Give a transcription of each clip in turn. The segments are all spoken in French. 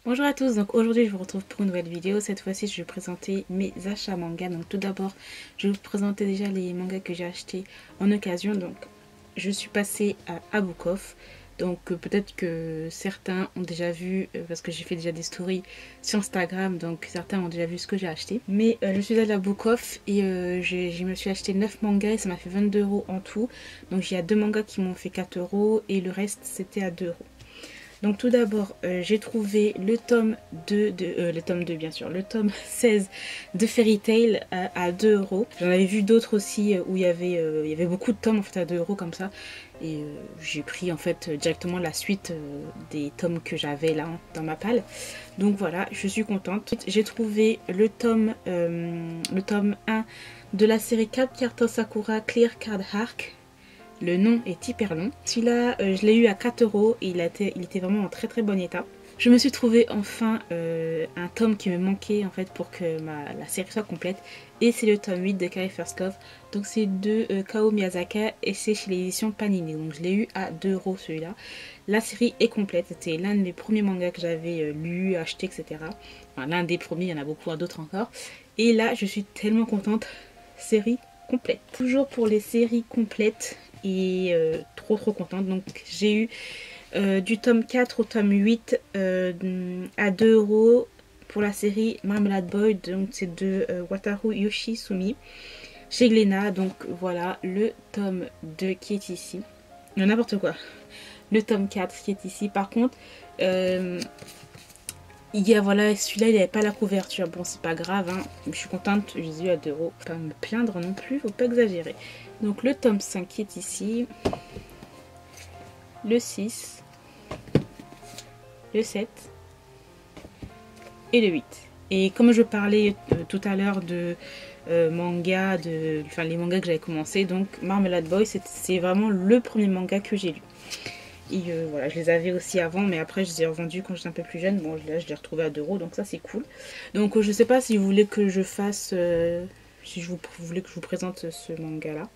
Bonjour à tous, donc aujourd'hui je vous retrouve pour une nouvelle vidéo. Cette fois-ci je vais présenter mes achats manga. Donc tout d'abord je vais vous présenter déjà les mangas que j'ai achetés en occasion. Donc je suis passée à Book Off. Donc peut-être que certains ont déjà vu, parce que j'ai fait déjà des stories sur Instagram, donc certains ont déjà vu ce que j'ai acheté. Mais je suis allée à Book Off et je me suis acheté 9 mangas et ça m'a fait 22 € en tout. Donc il y a 2 mangas qui m'ont fait 4 € et le reste c'était à 2 €. Donc tout d'abord, j'ai trouvé le tome 2 le tome 2 bien sûr, le tome 16 de Fairy Tail à 2 €. J'en avais vu d'autres aussi où il y avait beaucoup de tomes en fait à 2 € comme ça. Et j'ai pris en fait directement la suite des tomes que j'avais là dans ma palle. Donc voilà, je suis contente. J'ai trouvé le tome 1 de la série Cardcaptor Sakura Clear Card Arc. Le nom est hyper long. Celui-là, je l'ai eu à 4 € et il était vraiment en très très bon état. Je me suis trouvé enfin un tome qui me manquait en fait pour que la série soit complète. Et c'est le tome 8 de Carrie First Love. Donc c'est de Kao Miyazaka et c'est chez l'édition Panini. Donc je l'ai eu à 2 € celui-là. La série est complète. C'était l'un de mes premiers mangas que j'avais lu, acheté, etc. Enfin l'un des premiers, il y en a beaucoup d'autres encore. Et là, je suis tellement contente. Série complète. Toujours pour les séries complètes. Et trop contente. Donc j'ai eu du tome 4 au tome 8 à 2 € pour la série Marmalade Boy. Donc c'est de Wataru Yoshizumi chez Glénat. Donc voilà le tome 2 qui est ici. N'importe quoi. Le tome 4 qui est ici. Par contre, voilà, celui-là il n'avait pas la couverture. Bon, c'est pas grave, hein. Je suis contente, je les ai eu à 2 €. Pas me plaindre non plus, faut pas exagérer. Donc le tome 5 qui est ici. Le 6. Le 7. Et le 8. Et comme je parlais tout à l'heure de manga, les mangas que j'avais commencé, donc Marmalade Boy, c'est vraiment le premier manga que j'ai lu. Et voilà, je les avais aussi avant, mais après je les ai revendus quand j'étais un peu plus jeune. Bon, là je les ai retrouvés à 2 €, donc ça c'est cool. Donc je sais pas si vous voulez que je fasse, si vous voulez que je vous présente ce manga-là.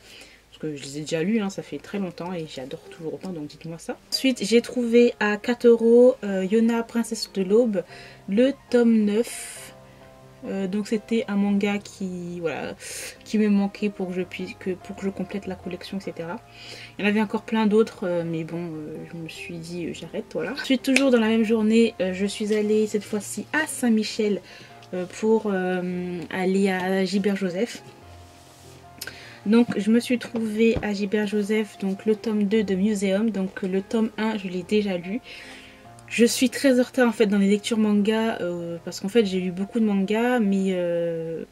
Parce que je les ai déjà lus, hein, ça fait très longtemps et j'adore toujours autant, donc dites-moi ça. Ensuite, j'ai trouvé à 4 € Yona, Princesse de l'Aube, le tome 9. Donc c'était un manga qui me manquait pour que je complète la collection, etc. Il y en avait encore plein d'autres, mais bon, je me suis dit j'arrête, voilà. Ensuite, toujours dans la même journée, je suis allée cette fois-ci à Saint-Michel pour aller à Gilbert Joseph. Donc je me suis trouvée à Gilbert Joseph, donc le tome 2 de Museum. Donc le tome 1 je l'ai déjà lu. Je suis très en retard en fait dans les lectures manga parce qu'en fait j'ai lu beaucoup de mangas, mais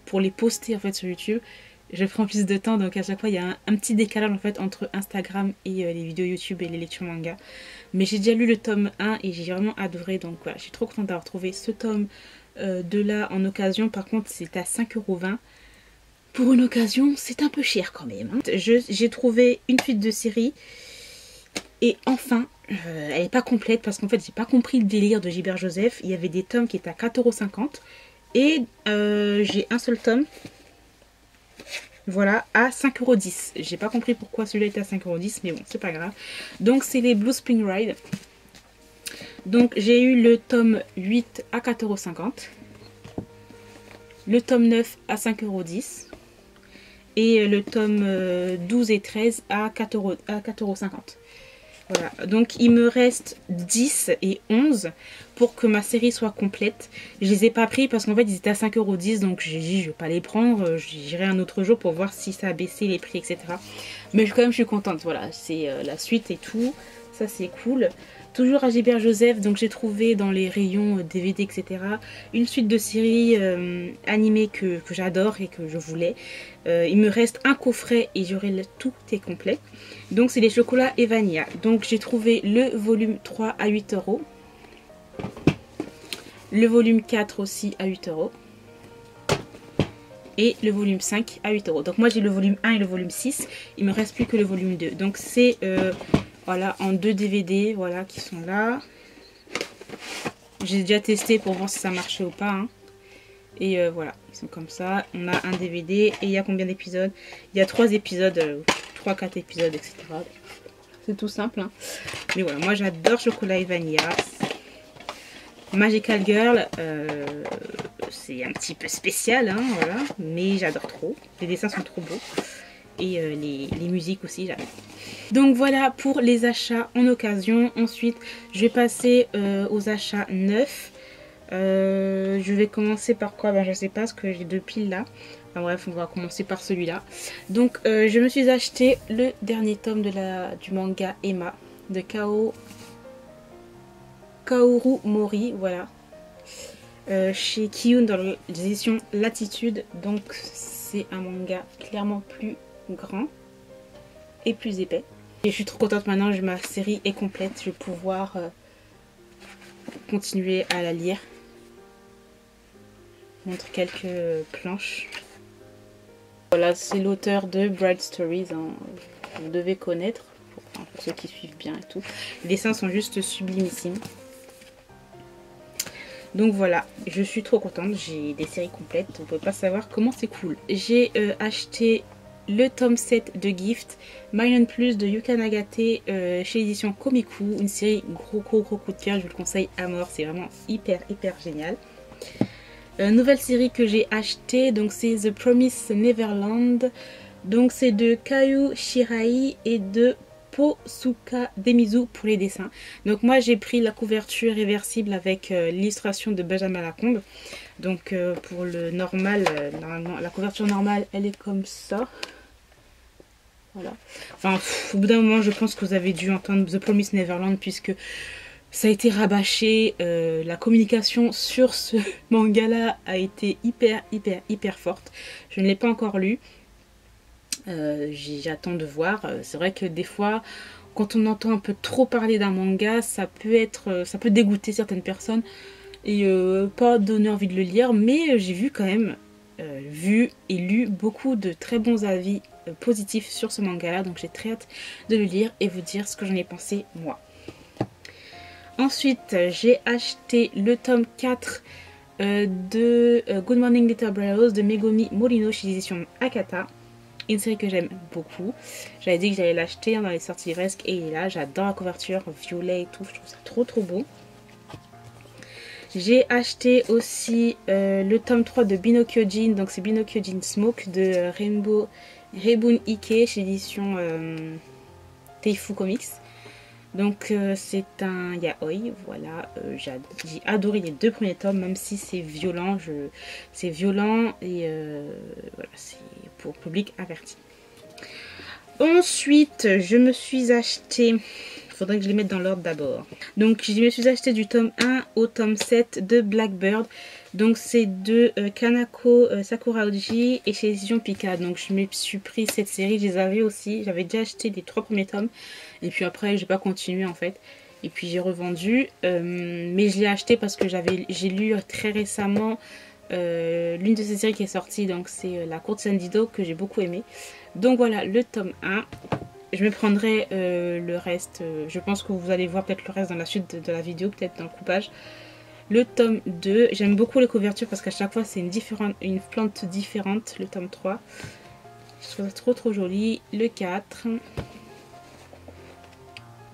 pour les poster en fait sur YouTube je prends plus de temps, donc à chaque fois il y a un petit décalage en fait entre Instagram et les vidéos YouTube et les lectures manga. Mais j'ai déjà lu le tome 1 et j'ai vraiment adoré, donc voilà, je suis trop contente d'avoir trouvé ce tome de là en occasion. Par contre c'est à 5,20 €. Pour une occasion, c'est un peu cher quand même. Hein. J'ai trouvé une suite de série. Et enfin, elle n'est pas complète parce qu'en fait, j'ai pas compris le délire de Gilbert Joseph. Il y avait des tomes qui étaient à 4,50 €. Et j'ai un seul tome. Voilà, à 5,10 €. J'ai pas compris pourquoi celui-là était à 5,10 €. Mais bon, c'est pas grave. Donc, c'est les Blue Spring Ride. Donc, j'ai eu le tome 8 à 4,50 €. Le tome 9 à 5,10 € et le tome 12 et 13 à 4,50 €. Voilà, donc il me reste 10 et 11 pour que ma série soit complète. Je les ai pas pris parce qu'en fait ils étaient à 5,10 €, donc j'ai dit je vais pas les prendre, j'irai un autre jour pour voir si ça a baissé les prix, etc. Mais quand même je suis contente, voilà, c'est la suite et tout, ça c'est cool. Toujours à Gilbert Joseph, donc j'ai trouvé dans les rayons DVD, etc. une suite de séries animées que j'adore et que je voulais. Il me reste un coffret et tout est complet. Donc c'est les chocolats Evania. Donc j'ai trouvé le volume 3 à 8 €. Le volume 4 aussi à 8 €. Et le volume 5 à 8 €. Donc moi j'ai le volume 1 et le volume 6. Il me reste plus que le volume 2. Donc c'est voilà, en 2 DVD, voilà, qui sont là. J'ai déjà testé pour voir si ça marchait ou pas. Hein. Et voilà, ils sont comme ça. On a un DVD et il y a combien d'épisodes? Il y a 3 épisodes, 3-4 épisodes, etc. C'est tout simple. Hein. Mais voilà, moi j'adore chocolat et vanilla. Magical Girl, c'est un petit peu spécial, hein, voilà, mais j'adore trop. Les dessins sont trop beaux. Et les musiques aussi, j'adore. Donc voilà pour les achats en occasion. Ensuite, je vais passer aux achats neufs. Je vais commencer par quoi? Ben, je sais pas, parce que j'ai 2 piles là. Enfin bref, on va commencer par celui-là. Donc je me suis acheté le dernier tome du manga Emma de Kaoru Mori, voilà. Chez Kiyun dans les éditions Latitude. Donc c'est un manga clairement plus grand et plus épais. Et je suis trop contente maintenant, ma série est complète. Je vais pouvoir continuer à la lire. Je montre quelques planches. Voilà, c'est l'auteur de Bright Stories, hein. Vous devez connaître, pour ceux qui suivent bien et tout. Les dessins sont juste sublimissimes. Donc voilà, je suis trop contente, j'ai des séries complètes, vous ne pouvez pas savoir comment c'est cool. J'ai acheté le tome 7 de Gift, Million Plus de Yuka Nagate chez l'édition Komiku, une série gros coup de cœur, je vous le conseille à mort, c'est vraiment hyper génial. Nouvelle série que j'ai achetée, donc c'est The Promised Neverland, donc c'est de Kayu Shirai et de Posuka Demizu pour les dessins. Donc moi j'ai pris la couverture réversible avec l'illustration de Benjamin Lacombe. Donc pour le normal, normalement la couverture normale elle est comme ça. Voilà. Enfin au bout d'un moment je pense que vous avez dû entendre The Promised Neverland puisque ça a été rabâché. La communication sur ce manga là a été hyper forte. Je ne l'ai pas encore lu. J'attends de voir. C'est vrai que des fois, quand on entend un peu trop parler d'un manga, ça peut dégoûter certaines personnes et pas donner envie de le lire. Mais j'ai vu quand même, vu et lu beaucoup de très bons avis positifs sur ce manga-là. Donc j'ai très hâte de le lire et vous dire ce que j'en ai pensé moi. Ensuite, j'ai acheté le tome 4 de Good Morning Little Brothers de Megumi Morino chez l'édition Akata. Une série que j'aime beaucoup. J'avais dit que j'allais l'acheter dans les sorties Resque et il est là. J'adore la couverture violet et tout. Je trouve ça trop beau. J'ai acheté aussi le tome 3 de Binokyojin. Donc c'est Binokyojin Smoke de Rebun Ike chez l'édition Teifu Comics. Donc c'est un yaoi, voilà, j'ai adoré les 2 premiers tomes, même si c'est violent, c'est violent et voilà, c'est pour public averti. Ensuite, je me suis acheté, il faudrait que je les mette dans l'ordre d'abord. Donc je me suis acheté du tome 1 au tome 7 de Blackbird. Donc c'est de Kanako Sakuraoji et chez l'édition Pika. Donc je me suis pris cette série, je les avais aussi, j'avais déjà acheté les 3 premiers tomes. Et puis après j'ai pas continué en fait. Et puis j'ai revendu. Mais je l'ai acheté parce que j'ai lu très récemment l'une de ces séries qui est sortie. Donc c'est La Cour de Sandido que j'ai beaucoup aimé. Donc voilà le tome 1. Je me prendrai le reste. Je pense que vous allez voir peut-être le reste dans la suite de la vidéo, peut-être dans le coupage. Le tome 2, j'aime beaucoup les couvertures parce qu'à chaque fois c'est une plante différente. Le tome 3, je trouve ça trop joli. Le 4,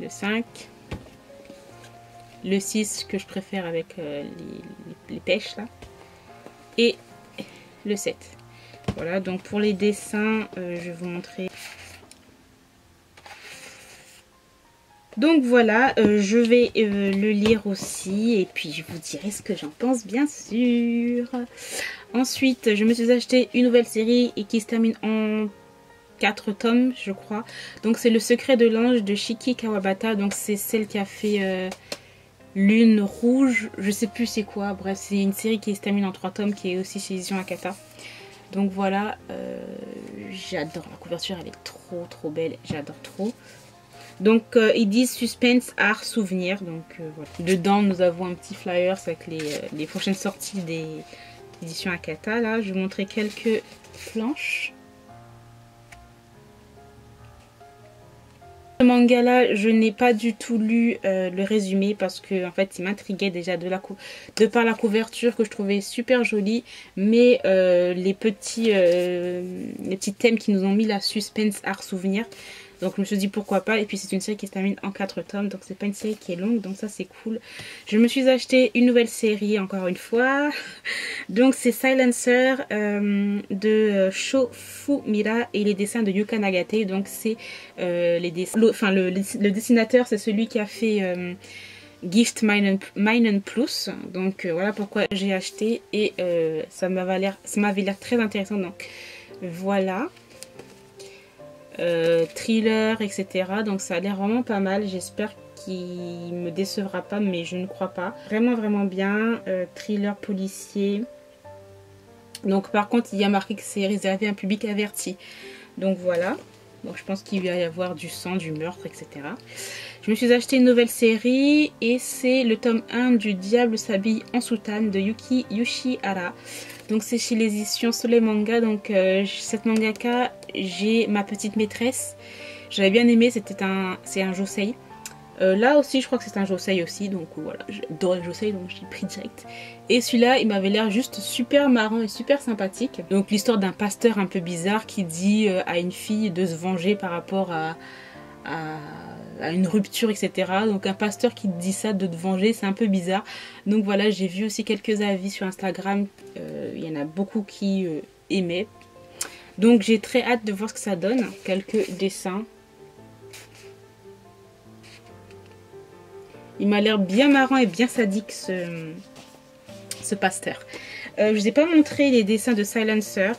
le 5, le 6 que je préfère avec les pêches là, et le 7. Voilà, donc pour les dessins, je vais vous montrer. Donc voilà, je vais le lire aussi et puis je vous dirai ce que j'en pense bien sûr. Ensuite, je me suis acheté une nouvelle série et qui se termine en 4 tomes je crois. Donc c'est Le Secret de l'Ange de Shiki Kawabata. Donc c'est celle qui a fait Lune Rouge, je sais plus c'est quoi. Bref, c'est une série qui se termine en 3 tomes qui est aussi chez l'édition Akata. Donc voilà, j'adore la couverture, elle est trop belle, j'adore trop. Donc ils disent suspense, art, souvenir. Donc voilà. Dedans nous avons un petit flyer avec les prochaines sorties des éditions Akata. Là je vais vous montrer quelques planches. Ce manga là je n'ai pas du tout lu le résumé parce que en fait il m'intriguait déjà de par la couverture que je trouvais super jolie. Mais les petits thèmes qui nous ont mis la suspense, art, souvenir. Donc je me suis dit pourquoi pas. Et puis c'est une série qui se termine en 4 tomes. Donc c'est pas une série qui est longue. Donc ça c'est cool. Je me suis acheté une nouvelle série encore une fois. Donc c'est Silencer de Sho Fumira et les dessins de Yuka Nagate. Donc c'est le dessinateur, c'est celui qui a fait Gift Meinen Plus. Donc voilà pourquoi j'ai acheté et ça m'avait l'air très intéressant. Donc voilà. Thriller, etc. Donc ça a l'air vraiment pas mal. J'espère qu'il me décevra pas, mais je ne crois pas. Vraiment vraiment bien. Thriller policier. Donc par contre il y a marqué que c'est réservé à un public averti. Donc voilà. Donc je pense qu'il va y avoir du sang, du meurtre, etc. Je me suis acheté une nouvelle série et c'est le tome 1 du Diable s'habille en soutane de Yuki Yoshihara. Donc c'est chez l'édition Soleil Manga. Donc cette mangaka, j'ai ma petite maîtresse. J'avais bien aimé, c'est un josei. Là aussi je crois que c'est un josei aussi, donc voilà, j'adore le josei donc j'ai pris direct. Et celui-là il m'avait l'air juste super marrant et super sympathique. Donc l'histoire d'un pasteur un peu bizarre qui dit à une fille de se venger par rapport à une rupture, etc. Donc un pasteur qui dit ça, de te venger, c'est un peu bizarre. Donc voilà, j'ai vu aussi quelques avis sur Instagram, il y en a beaucoup qui aimaient. Donc j'ai très hâte de voir ce que ça donne, quelques dessins. Il m'a l'air bien marrant et bien sadique ce pasteur. Je ne vous ai pas montré les dessins de Silencer,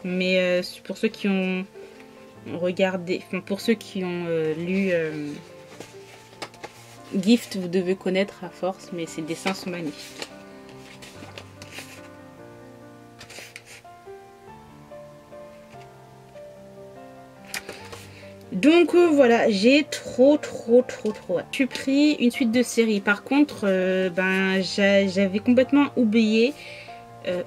mais pour ceux qui ont regardé, enfin pour ceux qui ont lu Gift, vous devez connaître à force, mais ces dessins sont magnifiques. Donc voilà, j'ai trop hâte. Je suis pris une suite de séries. Par contre, j'avais complètement oublié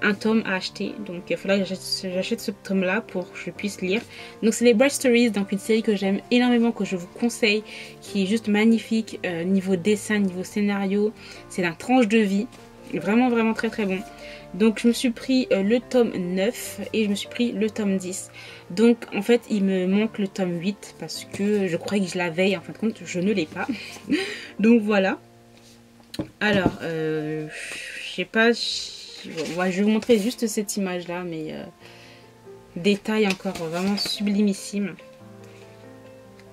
un tome à acheter. Donc il faudra que j'achète ce tome là pour que je puisse lire. Donc c'est les Bright Stories, donc une série que j'aime énormément, que je vous conseille, qui est juste magnifique, niveau dessin, niveau scénario. C'est la tranche de vie. Vraiment vraiment très bon. Donc je me suis pris le tome 9 et je me suis pris le tome 10. Donc en fait il me manque le tome 8 parce que je croyais que je l'avais, en fin de compte je ne l'ai pas. Donc voilà. Alors je sais pas, je vais vous montrer juste cette image là, mais détail encore vraiment sublimissime.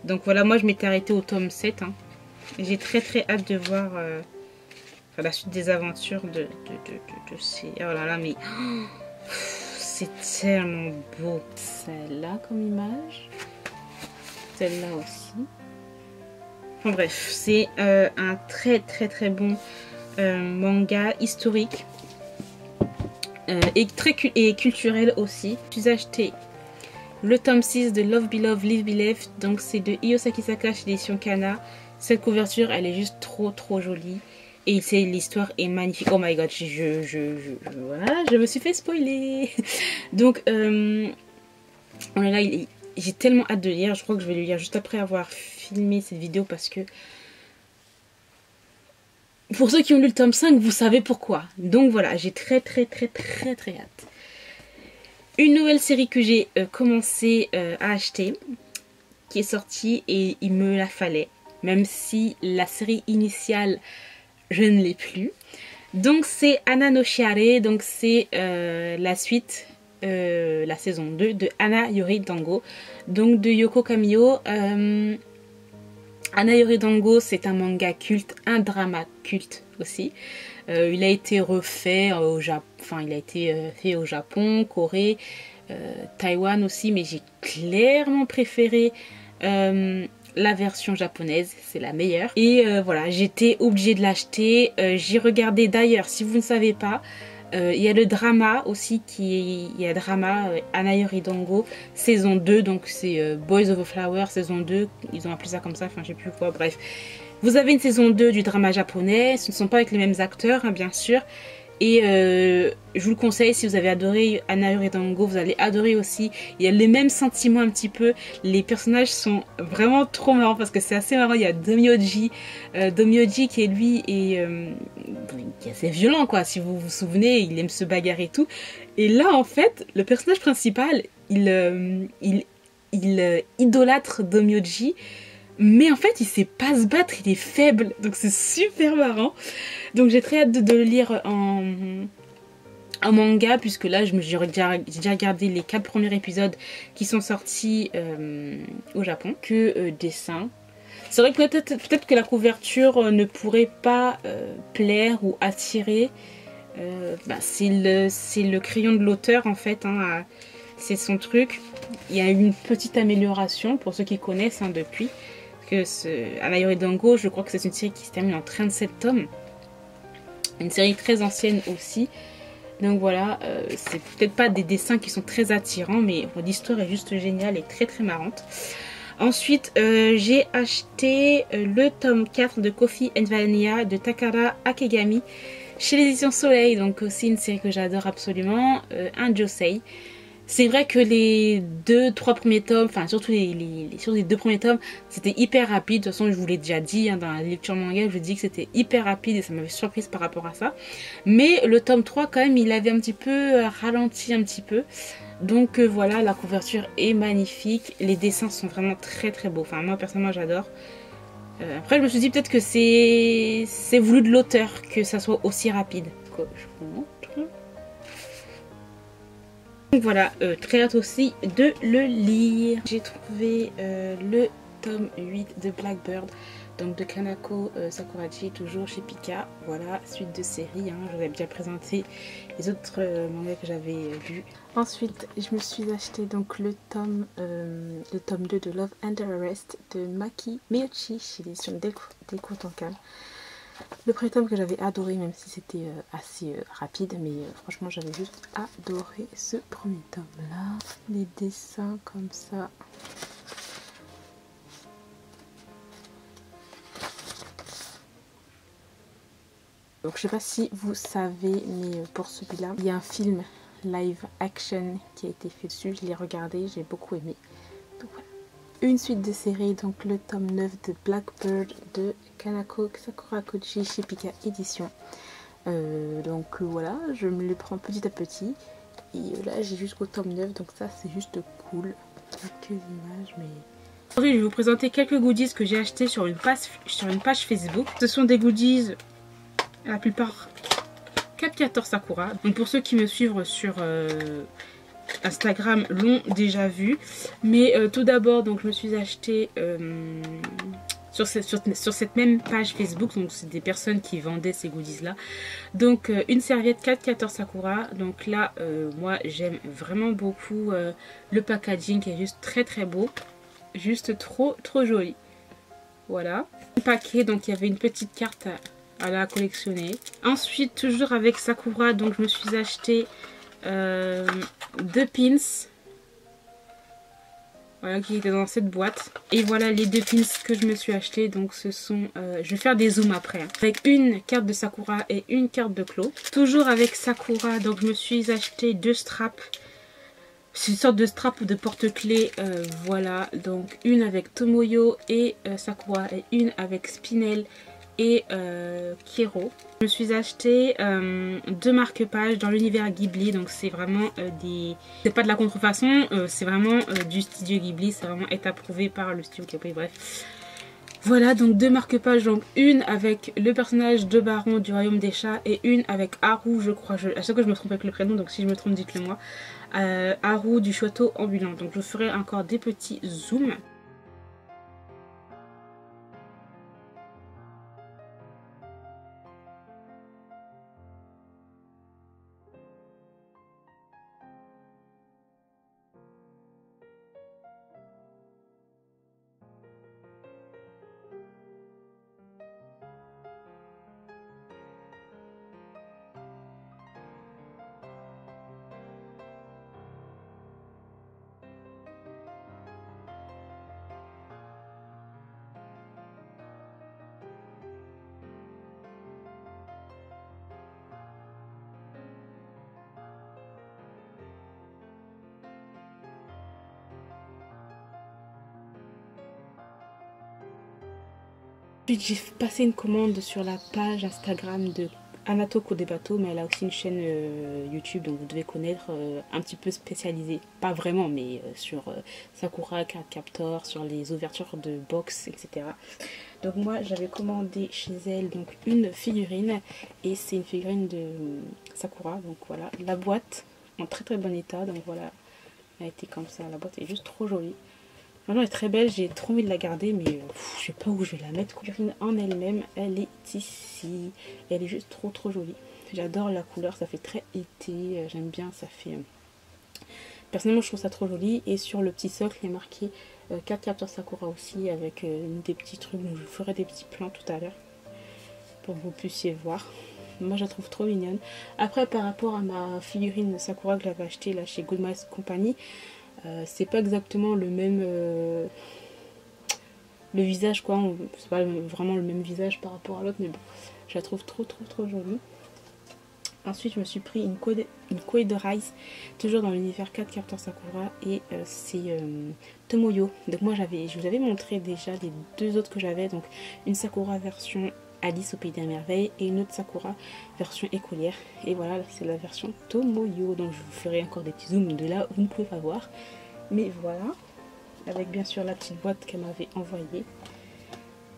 Donc voilà, moi je m'étais arrêtée au tome 7 hein. J'ai très hâte de voir la suite des aventures de ces... Oh là là, mais c'est tellement beau. Celle-là comme image. Celle-là aussi. Enfin bref, c'est un très bon manga historique et culturel aussi. J'ai acheté le tome 6 de Love Beloved, Live Beloved. Donc c'est de Iyosaki Sakae, l'édition Kana. Cette couverture, elle est juste trop jolie. Et l'histoire est magnifique. Oh my god, voilà, je me suis fait spoiler. Donc, oh là là, j'ai tellement hâte de lire. Je crois que je vais le lire juste après avoir filmé cette vidéo parce que... Pour ceux qui ont lu le tome 5, vous savez pourquoi. Donc voilà, j'ai très hâte. Une nouvelle série que j'ai commencé à acheter, qui est sortie et il me la fallait. Même si la série initiale... je ne l'ai plus. Donc c'est Anna no Shiare, donc c'est la suite, la saison 2 de Anna Yori Dango, donc de Yoko Kamiyo. Anna Yori Dango, c'est un manga culte, un drama culte aussi. Il a été refait au Japon, enfin il a été fait au Japon, Corée, Taïwan aussi, mais j'ai clairement préféré la version japonaise, c'est la meilleure. Et voilà, j'étais obligée de l'acheter. J'ai regardé d'ailleurs, si vous ne savez pas, il y a le drama aussi, il y a drama Anna Yori Dango saison 2, donc c'est Boys Over Flower saison 2, ils ont appelé ça comme ça, enfin je sais plus quoi, bref. Vous avez une saison 2 du drama japonais, ce ne sont pas avec les mêmes acteurs, hein, bien sûr. Et je vous le conseille, si vous avez adoré Anna Yori Dango, vous allez adorer aussi. Il y a les mêmes sentiments un petit peu. Les personnages sont vraiment trop marrants parce que c'est assez marrant. Il y a Domyoji qui est lui et qui est assez violent quoi. Si vous vous souvenez, il aime se bagarrer et tout. Et là en fait, le personnage principal, il il idolâtre Domyoji. Mais en fait, il sait pas se battre, il est faible. Donc c'est super marrant. Donc j'ai très hâte de le lire en manga, puisque là j'ai déjà regardé les 4 premiers épisodes qui sont sortis au Japon. Que dessin. C'est vrai que peut-être que la couverture ne pourrait pas plaire ou attirer. C'est le crayon de l'auteur en fait, hein, c'est son truc. Il y a une petite amélioration pour ceux qui connaissent depuis. Que Anayori Dango, je crois que c'est une série qui se termine en 37 tomes. Une série très ancienne aussi. Donc voilà, c'est peut-être pas des dessins qui sont très attirants, mais l'histoire est juste géniale et très très marrante. Ensuite, j'ai acheté le tome 4 de Coffee and Vanilla de Takara Akegami chez les éditions Soleil. Donc aussi une série que j'adore absolument, un josei. C'est vrai que les 2-3 premiers tomes, enfin surtout les 2 premiers tomes, c'était hyper rapide. De toute façon, je vous l'ai déjà dit dans la lecture manga, je dis que c'était hyper rapide et ça m'avait surprise par rapport à ça. Mais le tome 3, quand même, il avait un petit peu ralenti un petit peu. Donc voilà, la couverture est magnifique. Les dessins sont vraiment très très beaux. Enfin, moi personnellement, j'adore. Après, je me suis dit peut-être que c'est voulu de l'auteur que ça soit aussi rapide. Je vous montre. Donc voilà, très hâte aussi de le lire. J'ai trouvé le tome 8 de Blackbird, donc de Kanako Sakurachi, toujours chez Pika. Voilà, suite de série, je vous avais déjà présenté les autres mangas que j'avais vus. Ensuite, je me suis acheté donc le tome 2 de Love Under Arrest de Maki Miyoshi chez l'édition Delcourt Tonkam. Le premier tome que j'avais adoré, même si c'était assez rapide, mais franchement j'avais juste adoré ce premier tome là. Les dessins comme ça. Donc je sais pas si vous savez, mais pour celui-là, il y a un film live action qui a été fait dessus. Je l'ai regardé, j'ai beaucoup aimé. Donc voilà. Une suite de séries, donc le tome 9 de Blackbird de Kanako Sakurachi chez Pika Édition. Voilà, je me les prends petit à petit. Et là, j'ai jusqu'au tome 9, donc ça, c'est juste cool. Quelques images, mais... Aujourd'hui, je vais vous présenter quelques goodies que j'ai achetés sur une page Facebook. Ce sont des goodies, la plupart 414 Sakura. Donc pour ceux qui me suivent sur... Instagram l'ont déjà vu, mais tout d'abord donc je me suis acheté sur cette même page Facebook, donc c'est des personnes qui vendaient ces goodies là, donc une serviette 414 Sakura. Donc là moi j'aime vraiment beaucoup le packaging qui est juste très très beau, juste trop joli. Voilà, un paquet, donc il y avait une petite carte à la collectionner. Ensuite, toujours avec Sakura, donc je me suis acheté 2 pins, voilà, qui étaient dans cette boîte. Et voilà les 2 pins que je me suis acheté. Donc ce sont, je vais faire des zooms après, avec une carte de Sakura et une carte de Clo. Toujours avec Sakura, donc je me suis acheté 2 straps. C'est une sorte de strap ou de porte-clés, voilà. Donc une avec Tomoyo et Sakura, et une avec Spinel et Kero. Je me suis acheté 2 marque-pages dans l'univers Ghibli, donc c'est vraiment c'est pas de la contrefaçon, c'est vraiment du studio Ghibli, c'est vraiment est approuvé par le studio Ghibli, bref. Voilà, donc 2 marque-pages, donc une avec le personnage de Baron du Royaume des Chats et une avec Haru, je crois, à chaque fois je me trompe avec le prénom, donc si je me trompe dites-le moi, Haru du château ambulant. Donc je ferai encore des petits zooms. Ensuite, j'ai passé une commande sur la page Instagram de Anatoko des bateaux, mais elle a aussi une chaîne YouTube, donc vous devez connaître, un petit peu spécialisée, pas vraiment, mais sur Sakura Card Captor, sur les ouvertures de box, etc. Donc moi j'avais commandé chez elle donc une figurine, et c'est une figurine de Sakura, donc voilà, la boîte en très très bon état, donc voilà, elle a été comme ça, la boîte est juste trop jolie. Vraiment, elle est très belle, j'ai trop envie de la garder, mais je sais pas où je vais la mettre. La figurine en elle-même, elle est ici. Elle est juste trop trop jolie. J'adore la couleur, ça fait très été, j'aime bien, ça fait... Personnellement, je trouve ça trop joli. Et sur le petit socle, il est marqué 4 capteurs Sakura aussi, avec des petits trucs. Donc je ferai des petits plans tout à l'heure pour que vous puissiez voir. Moi, je la trouve trop mignonne. Après, par rapport à ma figurine Sakura que j'avais achetée là chez Good Mice Company, c'est pas exactement le même le visage quoi, c'est pas vraiment le même visage par rapport à l'autre, mais bon, je la trouve trop trop trop jolie. Ensuite je me suis pris une Koi de Rice, toujours dans l'univers 4 Capteurs Sakura, et c'est Tomoyo. Donc moi je vous avais montré déjà les deux autres que j'avais, donc une Sakura version Alice au Pays des Merveilles et une autre Sakura version écolière, et voilà, c'est la version Tomoyo. Donc je vous ferai encore des petits zooms de là où vous ne pouvez pas voir, mais voilà, avec bien sûr la petite boîte qu'elle m'avait envoyée.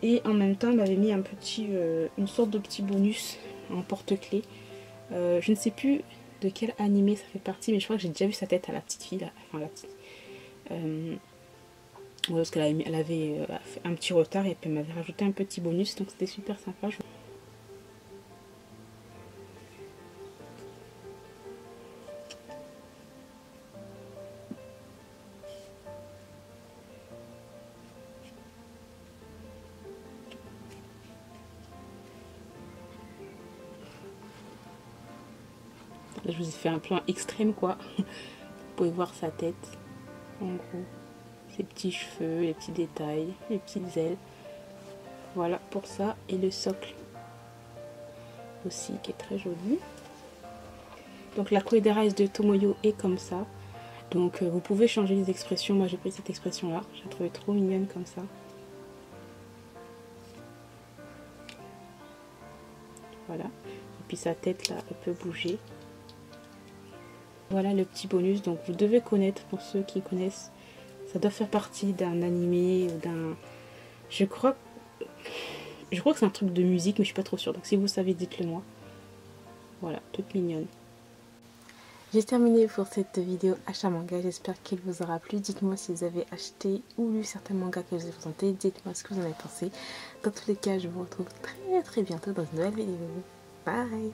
Et en même temps, elle m'avait mis un petit, une sorte de petit bonus en porte-clés. Je ne sais plus de quel animé ça fait partie, mais je crois que j'ai déjà vu sa tête à la petite fille, là. Enfin la petite. Ouais, parce qu'elle avait fait un petit retard et puis elle m'avait rajouté un petit bonus, donc c'était super sympa. Là, je vous ai fait un plan extrême quoi. Vous pouvez voir sa tête, en gros. Ses petits cheveux, les petits détails, les petites ailes. Voilà pour ça. Et le socle aussi qui est très joli. Donc la Koi de Rice de Tomoyo est comme ça. Donc vous pouvez changer les expressions. Moi j'ai pris cette expression là. Je la trouvais trop mignonne comme ça. Voilà. Et puis sa tête là, elle peut bouger. Voilà le petit bonus. Donc vous devez connaître, pour ceux qui connaissent. Ça doit faire partie d'un animé ou d'un... Je crois que c'est un truc de musique, mais je suis pas trop sûre. Donc si vous savez, dites-le moi. Voilà, toute mignonne. J'ai terminé pour cette vidéo achat manga, j'espère qu'il vous aura plu. Dites-moi si vous avez acheté ou lu certains mangas que je vous ai présentés, dites-moi ce que vous en avez pensé. Dans tous les cas, je vous retrouve très très bientôt dans une nouvelle vidéo. Bye!